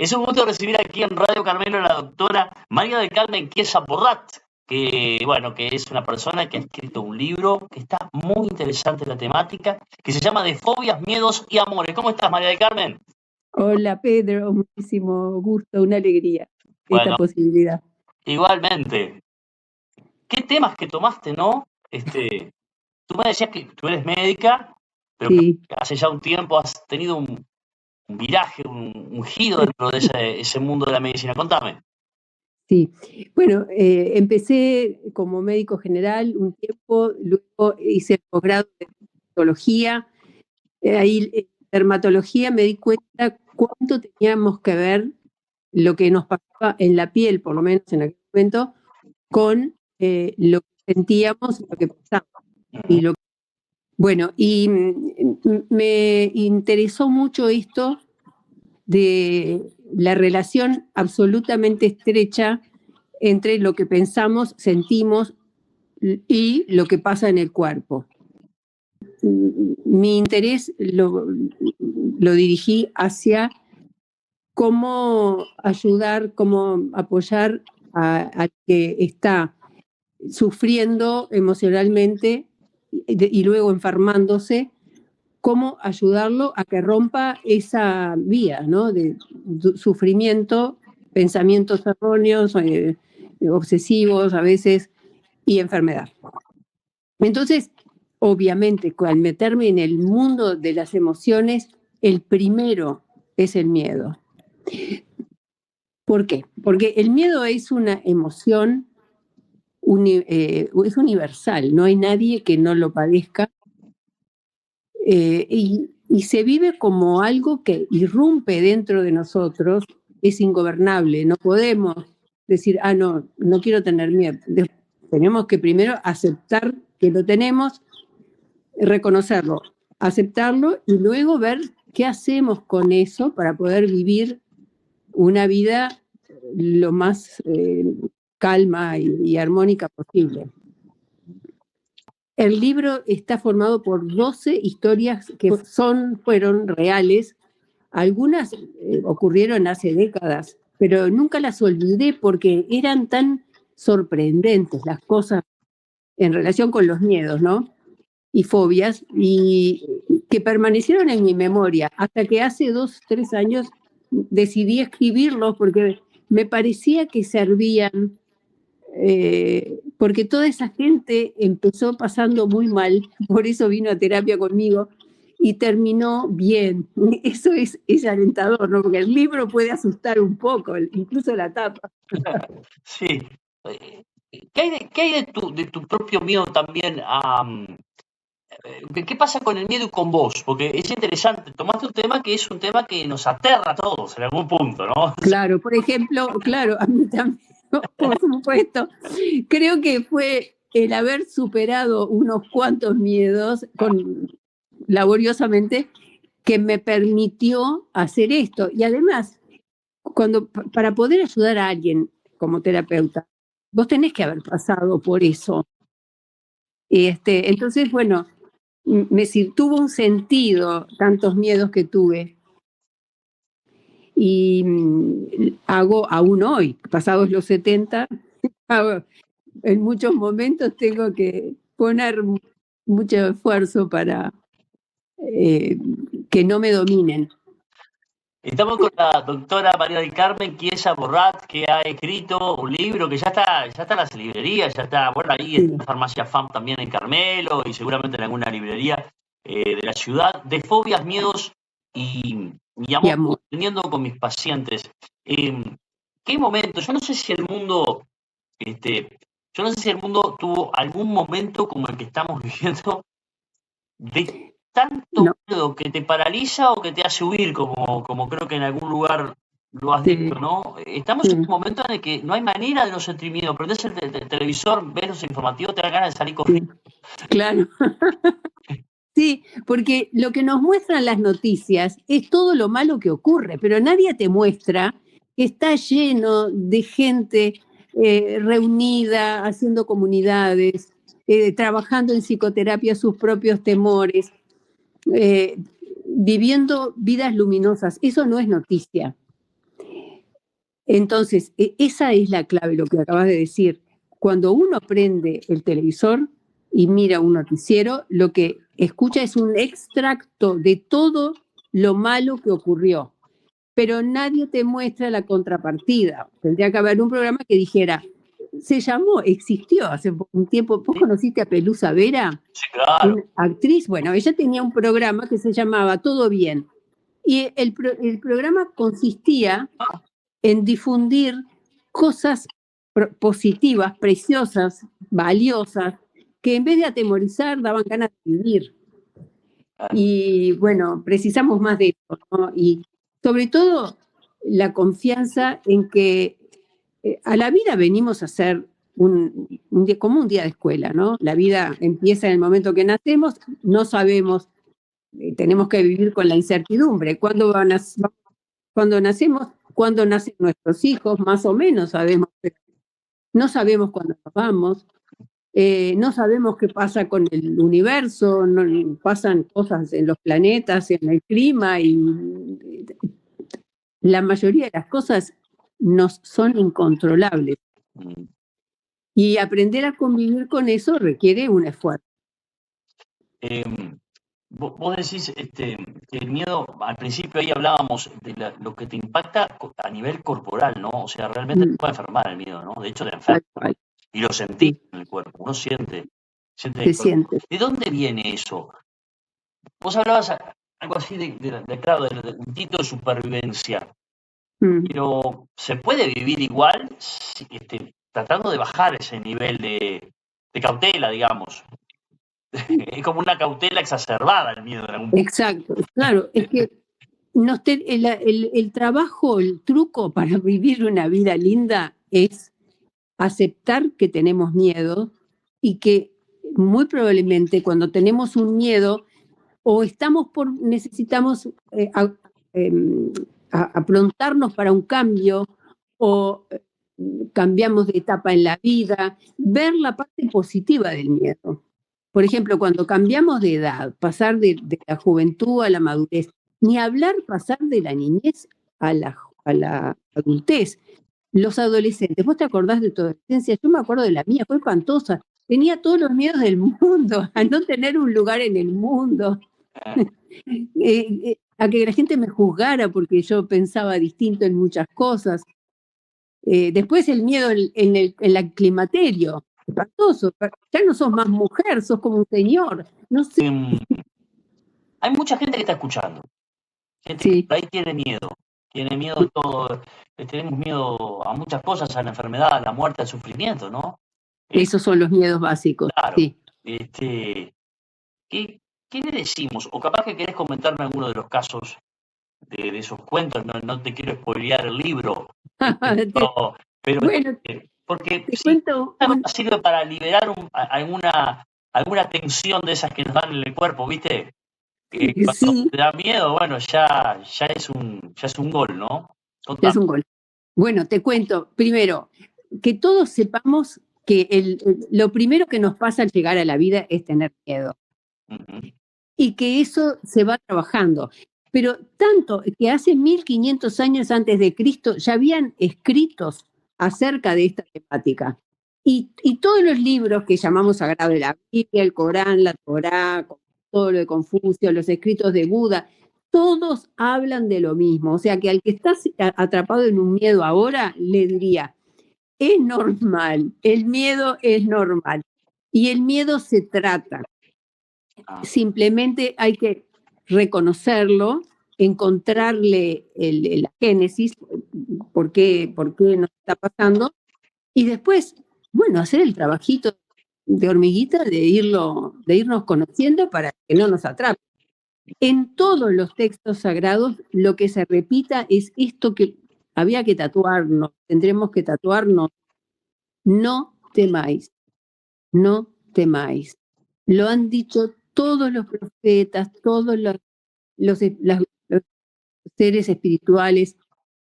Es un gusto recibir aquí en Radio Carmelo a la doctora María del Carmen Chiesa Porrat, que es una persona que ha escrito un libro que está muy interesante en la temática, que se llama De fobias, miedos y amores. ¿Cómo estás, María del Carmen? Hola Pedro, muchísimo gusto, una alegría esta Bueno, posibilidad. igualmente. ¿Qué temas que tomaste, no? Tú me decías que tú eres médica, pero Sí, que hace ya un tiempo has tenido un viraje, un giro dentro de ese mundo de la medicina. Contame. sí. Bueno, empecé como médico general un tiempo, luego hice el posgrado de dermatología. Ahí en dermatología me di cuenta cuánto teníamos que ver lo que nos pasaba en la piel, por lo menos en aquel momento, con lo que sentíamos y lo que pasaba. Y bueno, y me interesó mucho esto de la relación absolutamente estrecha entre lo que pensamos, sentimos y lo que pasa en el cuerpo. Mi interés lo dirigí hacia cómo ayudar, cómo apoyar al que está sufriendo emocionalmente y luego enfermándose, cómo ayudarlo a que rompa esa vía, ¿no? De sufrimiento, pensamientos erróneos, obsesivos a veces, y enfermedad. Entonces, obviamente, al meterme en el mundo de las emociones, el primero es el miedo. ¿Por qué? Porque el miedo es una emoción, es universal, no hay nadie que no lo padezca. Y se vive como algo que irrumpe dentro de nosotros, es ingobernable, no podemos decir, no, no quiero tener miedo. Tenemos que primero aceptar que lo tenemos, reconocerlo, aceptarlo y luego ver qué hacemos con eso para poder vivir una vida lo más calma y armónica posible. El libro está formado por 12 historias que fueron reales. Algunas ocurrieron hace décadas, pero nunca las olvidé porque eran tan sorprendentes las cosas en relación con los miedos, ¿no? Y fobias, y que permanecieron en mi memoria hasta que hace 2, 3 años decidí escribirlos porque me parecía que servían, porque toda esa gente empezó pasando muy mal, por eso vino a terapia conmigo y terminó bien. Eso es alentador, ¿no? Porque el libro puede asustar un poco, incluso la tapa. Sí. ¿Qué hay de tu propio miedo también? ¿Qué pasa con el miedo y con vos? Porque es interesante, tomaste un tema que es un tema que nos aterra a todos en algún punto, ¿no? Claro, por ejemplo, claro, a mí también, por supuesto. Creo que fue el haber superado unos cuantos miedos laboriosamente que me permitió hacer esto. Y además, para poder ayudar a alguien como terapeuta, vos tenés que haber pasado por eso. Entonces, bueno, tuvo un sentido tantos miedos que tuve. Y hago aún hoy, pasados los 70, en muchos momentos tengo que poner mucho esfuerzo para que no me dominen. Estamos con la doctora María del Carmen Chiesa Porrat, que ha escrito un libro que ya está en las librerías, ya está, bueno, ahí Sí. está en Farmacia FAM también en Carmelo y seguramente en alguna librería de la ciudad, de fobias, miedos y amor, amor. teniendo con mis pacientes. ¿Qué momento? Yo no sé si el mundo tuvo algún momento como el que estamos viviendo de tanto No, miedo que te paraliza o que te hace huir, como creo que en algún lugar lo has sí, dicho, ¿no? Estamos sí, en un momento en el que no hay manera de no sentir miedo. Prendés el televisor, ves los informativos, te da ganas de salir corriendo. sí, claro. Sí, porque lo que nos muestran las noticias es todo lo malo que ocurre, pero nadie te muestra que está lleno de gente reunida, haciendo comunidades, trabajando en psicoterapia sus propios temores, viviendo vidas luminosas. Eso no es noticia. Entonces, esa es la clave, lo que acabas de decir. Cuando uno prende el televisor y mira un noticiero, lo que escucha es un extracto de todo lo malo que ocurrió, pero nadie te muestra la contrapartida. Tendría que haber un programa que dijera, existió hace un tiempo. ¿Vos conociste a Pelusa Vera? Sí, claro. Una actriz. Bueno, ella tenía un programa que se llamaba Todo Bien. Y el programa consistía en difundir cosas positivas, preciosas, valiosas, que en vez de atemorizar daban ganas de vivir. Y bueno, precisamos más de eso, ¿no? Y sobre todo la confianza en que a la vida venimos a hacer como un día de escuela, ¿no? La vida empieza en el momento que nacemos, no sabemos, tenemos que vivir con la incertidumbre. Cuando nacemos, cuando nacen nuestros hijos, más o menos sabemos, pero no sabemos cuándo nos vamos. No sabemos qué pasa con el universo, no, pasan cosas en los planetas, en el clima, y la mayoría de las cosas nos son incontrolables. Y aprender a convivir con eso requiere un esfuerzo. Vos decís que el miedo, al principio ahí hablábamos de lo que te impacta a nivel corporal, ¿no? O sea, realmente te puede enfermar el miedo, ¿no? De hecho, te enferma. Y lo sentís en el cuerpo, uno siente. Se siente. ¿De dónde viene eso? Vos hablabas algo así claro, del instinto de supervivencia. Pero ¿se puede vivir igual tratando de bajar ese nivel de cautela, digamos? Es como una cautela exacerbada el miedo. Exacto, claro, es que el trabajo, el truco para vivir una vida linda es aceptar que tenemos miedo y que muy probablemente cuando tenemos un miedo o necesitamos aprontarnos para un cambio o cambiamos de etapa en la vida, ver la parte positiva del miedo. Por ejemplo, cuando cambiamos de edad, pasar de la juventud a la madurez, ni hablar pasar de la niñez a la adultez. Los adolescentes, ¿vos te acordás de tu adolescencia? Yo me acuerdo de la mía, fue espantosa. Tenía todos los miedos del mundo, a no tener un lugar en el mundo, a que la gente me juzgara porque yo pensaba distinto en muchas cosas. Después el miedo en el climaterio, espantoso. Ya no sos más mujer, sos como un señor. No sé. Hay mucha gente que está escuchando. Gente que por ahí tiene miedo de todo. Tenemos miedo a muchas cosas, a la enfermedad, a la muerte, al sufrimiento, ¿no? Esos son los miedos básicos. Claro. Sí. ¿Qué le decimos? O capaz que querés comentarme alguno de los casos de esos cuentos. No te quiero spoilear el libro. Pero bueno, porque sirve para liberar alguna tensión de esas que nos dan en el cuerpo, ¿viste? Cuando te da miedo, bueno, ya es un gol, ¿no? Ya es un gol. Bueno, te cuento, primero, que todos sepamos que lo primero que nos pasa al llegar a la vida es tener miedo. Y que eso se va trabajando. Pero tanto que hace 1500 años antes de Cristo ya habían escritos acerca de esta temática. Y todos los libros que llamamos sagrados, la Biblia, el Corán, la Torá, todo lo de Confucio, los escritos de Buda, todos hablan de lo mismo. O sea que al que está atrapado en un miedo ahora, le diría, es normal, el miedo es normal. Y el miedo se trata. Simplemente hay que reconocerlo, encontrarle la génesis, por qué nos está pasando, y después, bueno, hacer el trabajito de hormiguita de irnos conociendo para que no nos atrape. En todos los textos sagrados lo que se repita es esto que había que tatuarnos, tendremos que tatuarnos: no temáis, no temáis. Lo han dicho todos los profetas, todos los seres espirituales,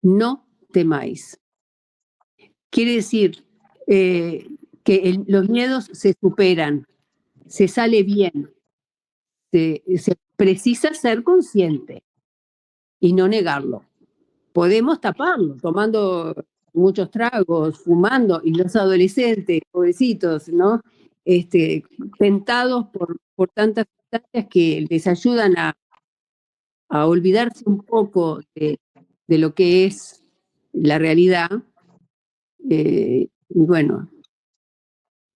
no temáis. Quiere decir que los miedos se superan, se sale bien, se precisa ser consciente y no negarlo. Podemos taparlo tomando muchos tragos, fumando, y los adolescentes, pobrecitos, ¿no? Tentados por tantas sustancias que les ayudan a olvidarse un poco de lo que es la realidad. Y bueno,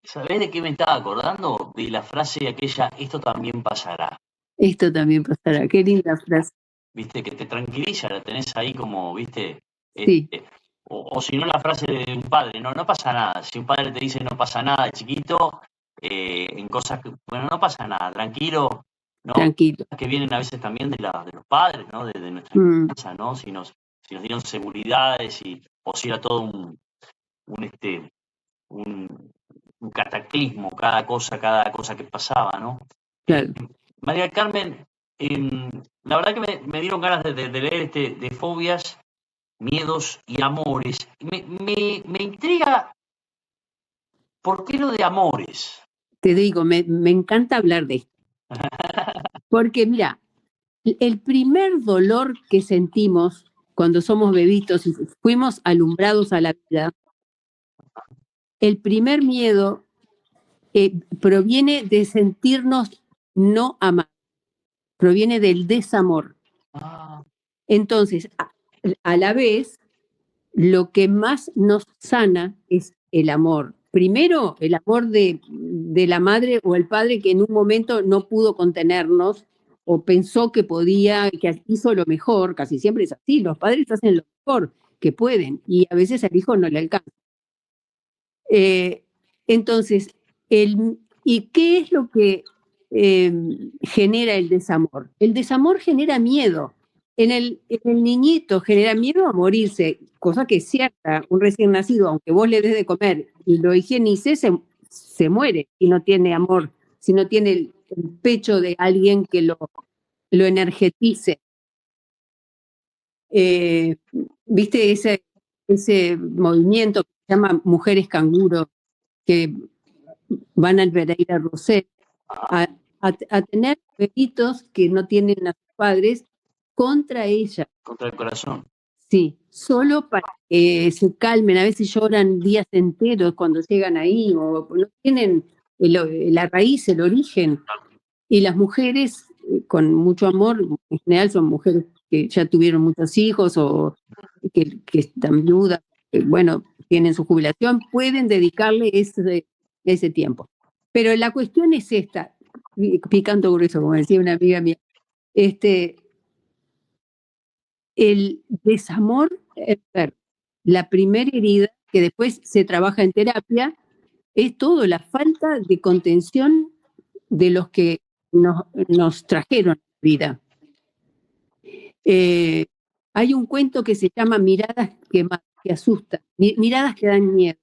¿Sabés de qué me estaba acordando? De la frase aquella, esto también pasará. esto también pasará. Qué linda frase. Viste, que te tranquiliza, la tenés ahí como, viste, Sí, o si no la frase de un padre, no pasa nada. Si un padre te dice no pasa nada, chiquito, en cosas que, bueno, no pasa nada, tranquilo, ¿no? tranquilo. Que vienen a veces también de los padres, ¿no? De nuestra Mm, casa, ¿no? Si nos dieron seguridades o si era todo un, este, un, un cataclismo, cada cosa que pasaba, ¿no? claro. María del Carmen, la verdad que me dieron ganas de leer de fobias, miedos y amores. Me intriga, ¿por qué lo de amores? Te digo, me encanta hablar de esto. Porque mira, el primer dolor que sentimos cuando somos bebitos y fuimos alumbrados a la vida, el primer miedo proviene de sentirnos no amados, proviene del desamor. Ah, Entonces, a la vez, lo que más nos sana es el amor. Primero, el amor de la madre o el padre que en un momento no pudo contenernos o pensó que podía, que hizo lo mejor, casi siempre es así, los padres hacen lo mejor que pueden y a veces al hijo no le alcanza. Eh, entonces, ¿y qué es lo que eh, genera el desamor? El desamor genera miedo. En el niñito genera miedo a morirse, cosa que es cierta. Un recién nacido, aunque vos le des de comer y lo higienices, se muere si no tiene amor, si no tiene el pecho de alguien que lo energetice. Eh, ¿Viste ese movimiento que se llama Mujeres Canguro, que van al Pereira Rosset a tener bebitos que no tienen a sus padres contra ella? contra el corazón. Sí, solo para que se calmen. A veces lloran días enteros cuando llegan ahí o no tienen la raíz, el origen. Y las mujeres, con mucho amor, en general son mujeres que ya tuvieron muchos hijos o que están viudas, que, bueno, tienen su jubilación, pueden dedicarle ese tiempo. Pero la cuestión es esta, picando grueso, como decía una amiga mía, el desamor enfermo. La primera herida, que después se trabaja en terapia, es todo, la falta de contención de los que nos trajeron a la vida. Hay un cuento que se llama Miradas que asustan, Miradas que dan miedo,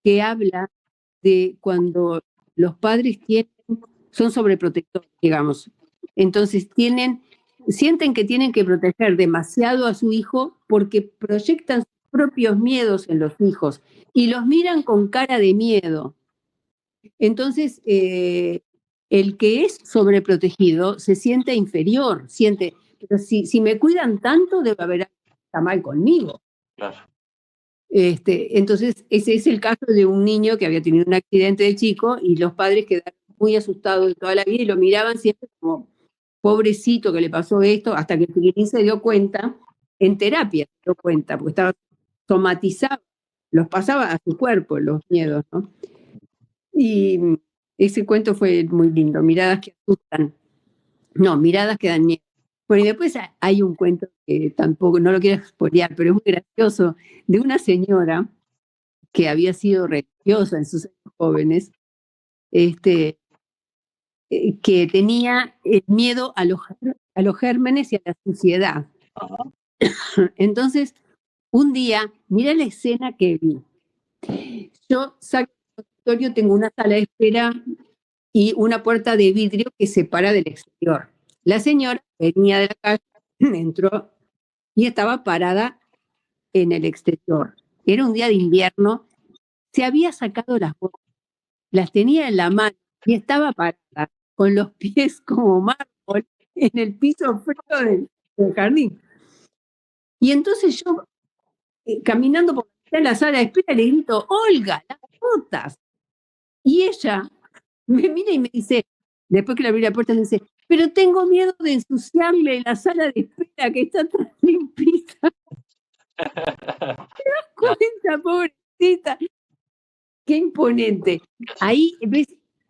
que habla de cuando los padres son sobreprotectores, digamos. Entonces sienten que tienen que proteger demasiado a su hijo porque proyectan sus propios miedos en los hijos y los miran con cara de miedo. Entonces, el que es sobreprotegido se siente inferior, pero si me cuidan tanto, debe haber algo que está mal conmigo. Claro. Entonces, ese es el caso de un niño que había tenido un accidente de chico y los padres quedaron muy asustados de toda la vida y lo miraban siempre como pobrecito que le pasó esto, hasta que el chiquitín se dio cuenta, en terapia se dio cuenta, porque estaba somatizado, los pasaba a su cuerpo los miedos, ¿no? Y ese cuento fue muy lindo, Miradas que asustan, no, Miradas que dan miedo. Bueno, y después hay un cuento que tampoco, no lo quiero spoilear, pero es muy gracioso, de una señora que había sido religiosa en sus años jóvenes, que tenía el miedo a los gérmenes y a la suciedad. Entonces, un día, mira la escena que vi. Yo saco el consultorio, tengo una sala de espera y una puerta de vidrio que separa del exterior. La señora venía de la calle, entró y estaba parada en el exterior. Era un día de invierno, se había sacado las botas, las tenía en la mano y estaba parada con los pies como mármol en el piso frío del jardín. Y entonces yo caminando por la sala de espera, le grito, Olga, las botas. Y ella me mira y me dice, después que le abrí la puerta, me dice, pero tengo miedo de ensuciarle la sala de espera que está tan limpita. ¿Te das cuenta, pobrecita? Qué imponente. Ahí ves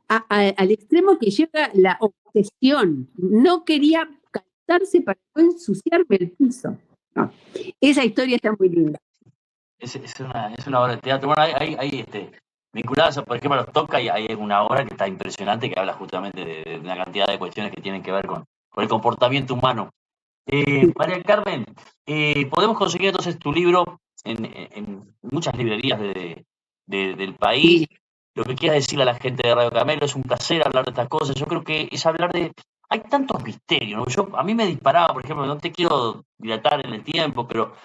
al extremo que llega la obsesión. No quería calzarse para no ensuciarme el piso. No. Esa historia está muy linda. Es una obra de teatro. Bueno, hay vinculada a eso, por ejemplo, los toca y hay una obra que está impresionante que habla justamente de una cantidad de cuestiones que tienen que ver con el comportamiento humano. María del Carmen, podemos conseguir entonces tu libro en muchas librerías del país. Sí. Lo que quieras decirle a la gente de Radio Camelo, es un placer hablar de estas cosas. Yo creo que es hablar de... Hay tantos misterios, ¿no? A mí me disparaba, por ejemplo, no te quiero dilatar en el tiempo, pero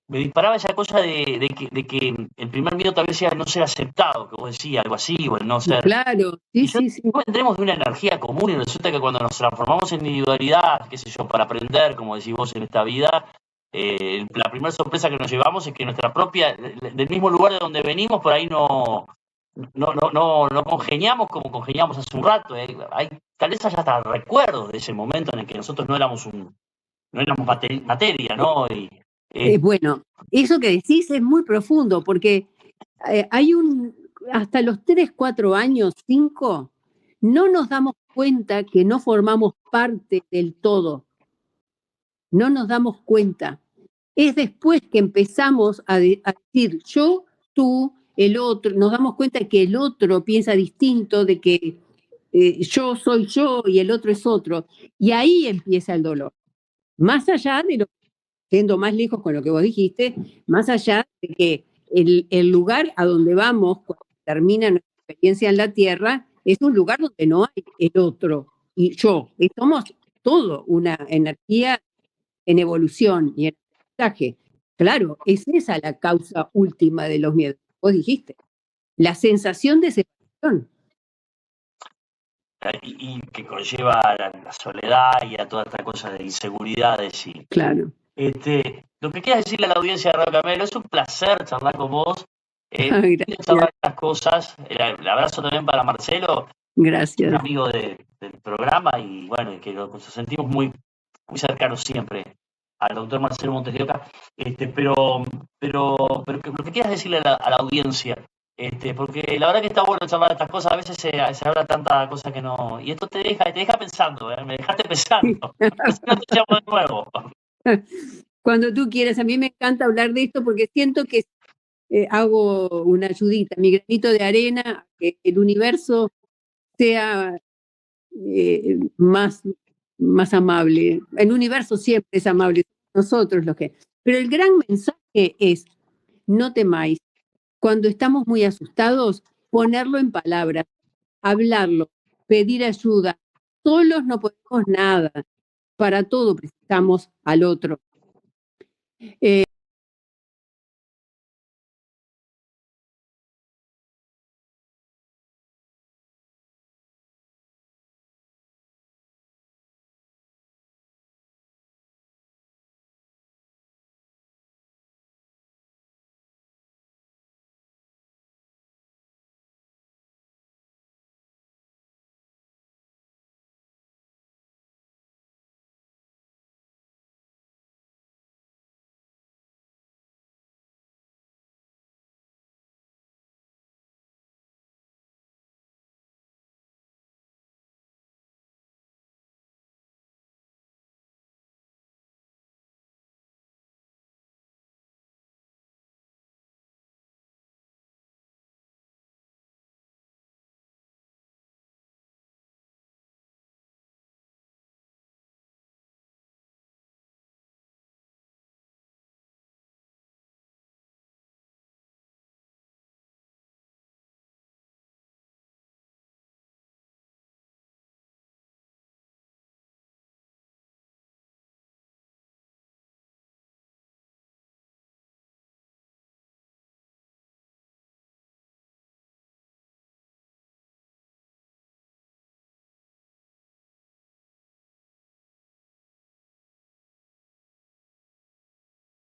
me disparaba esa cosa de que el primer miedo tal vez sea no ser aceptado, que vos decías, algo así, o el no ser... Claro, sí, sí. No vendremos de una energía común y resulta que cuando nos transformamos en individualidad, qué sé yo, para aprender, como decís vos en esta vida, la primera sorpresa que nos llevamos es que nuestra propia, del mismo lugar de donde venimos, por ahí no congeniamos como congeniamos hace un rato. Tal vez haya hasta recuerdos de ese momento en el que nosotros no éramos materia, ¿no? Bueno, eso que decís es muy profundo, porque hay hasta los 3, 4 años, 5, no nos damos cuenta que no formamos parte del todo. No nos damos cuenta. Es después que empezamos a decir yo, tú, el otro, nos damos cuenta que el otro piensa distinto, de que yo soy yo y el otro es otro. Y ahí empieza el dolor. Más allá de lo yendo más lejos con lo que vos dijiste, más allá de que el lugar a donde vamos cuando termina nuestra experiencia en la Tierra es un lugar donde no hay el otro y yo. Somos todo una energía en evolución y en aprendizaje. Claro, es esa la causa última de los miedos. Vos dijiste, la sensación de separación. Y que conlleva a la soledad y a toda esta cosa de inseguridades y... Claro. Lo que quieras decirle a la audiencia de Radio Camelo, es un placer charlar con vos, Gracias. charlar estas cosas. El abrazo también para Marcelo, Gracias. un amigo del programa y bueno, que nos sentimos muy, muy cercanos siempre al doctor Marcelo Montes de Oca. Pero lo que quieras decirle a la audiencia, porque la verdad que está bueno charlar estas cosas, a veces se habla tanta cosa que no... Y esto te deja pensando, me dejaste pensando. No te llamo de nuevo. Cuando tú quieras, a mí me encanta hablar de esto porque siento que hago una ayudita, mi granito de arena, que el universo sea más amable. El universo siempre es amable, nosotros los que... Pero el gran mensaje es, no temáis. Cuando estamos muy asustados, ponerlo en palabras, hablarlo, pedir ayuda. Solos no podemos nada. Para todo precisamos al otro.